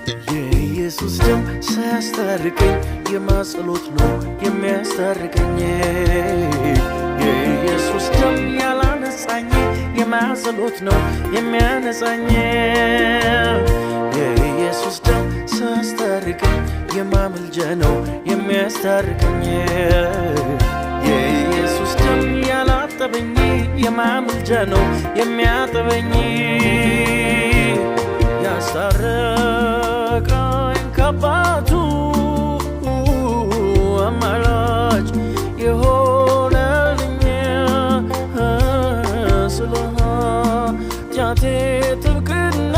የኢየሱስ ደም ሳያስታርቀኝ የማጸሎት ነው የሚያስታርቀኝ የኢየሱስ ደም ያላነጻኝ የማጸሎት ነው የሚያነጻኝ የኢየሱስ ደም ሳያስታርቀኝ የማምልጃ ነው የሚያስታርቀኝ የኢየሱስ ደም ያላጠበኝ የማምልጃ ነው የሚያጠበኝ ያስታረቀኝ ከአባቱ አማላጅ የሆነልኝ ስለ ኃጢአቴ ጥብቅና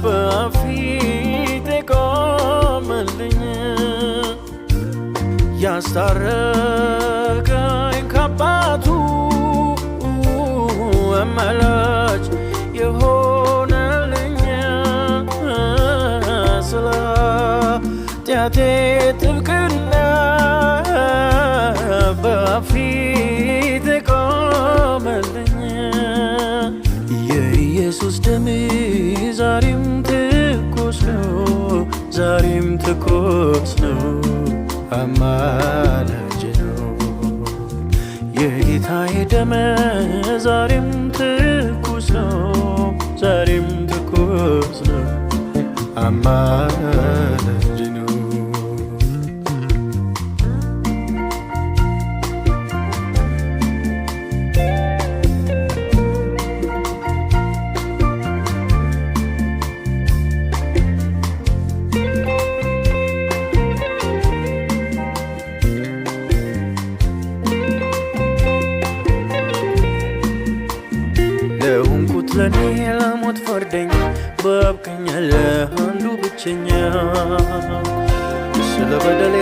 በፊቴ ቆመልኝ ያስታረቀኝ ከአባቱ አማላጅ የሆነልኝ ስለ ኃጢአቴ ጥብቅና በፊቴ ቆመልኝ የኢየሱስ ደም ዛሬም ትኩስ ነው ዛሬም ትኩስ ነው አማላጅ ነው የጌታዬ ደም ዛሬም ትኩስ ነው ዛሬም ትኩስ ነው አማላጅ ነው ለሆንኩት ለኔ ለሞት ፈርደኛ በአብቀኛለህ አንዱ ብቸኛ ስለ በደሌ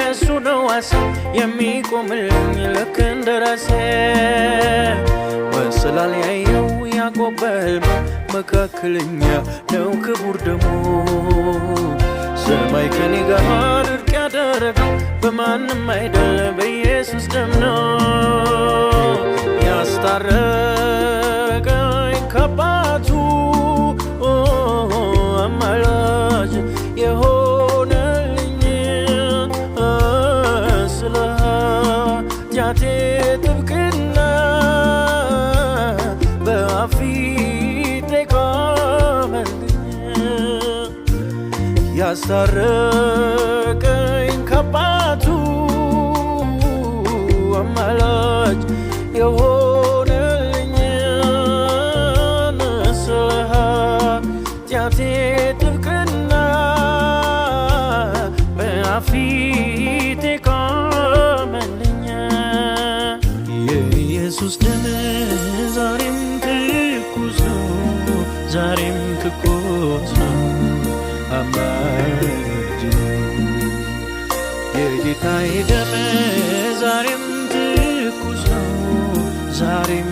እሱ ነው ዋሴ የሚቆምልኝ ልክ እንደ ራሴ በስላል ያየው ያዕቆብ በሕልሙ መካከለኛ ነው ክቡር ደሙ ሰማይ ከኔ ጋር እርቅ ያደረገው በማንም አይደለ በኢየሱስ ደም ነው ያስታረቀኝ ከአባቱ አማላጅ የሆነልኝ ስለ ኃጢአቴ ጥብቅና በፊቴ ቆመልኝ ያስታረቀኝ ከአባቱ አማላጅ የሆነልኝ ስለ ኃጢአቴ ጥብቅና በፊቴ ቆመልኝ የኢየሱስ ደም ዛሬም ትኩስ ነው ዛሬም ትኩስ ነው አማላጅ ነው የጌታዬ ደም ዛሬም ትኩስ ነው ዛሬም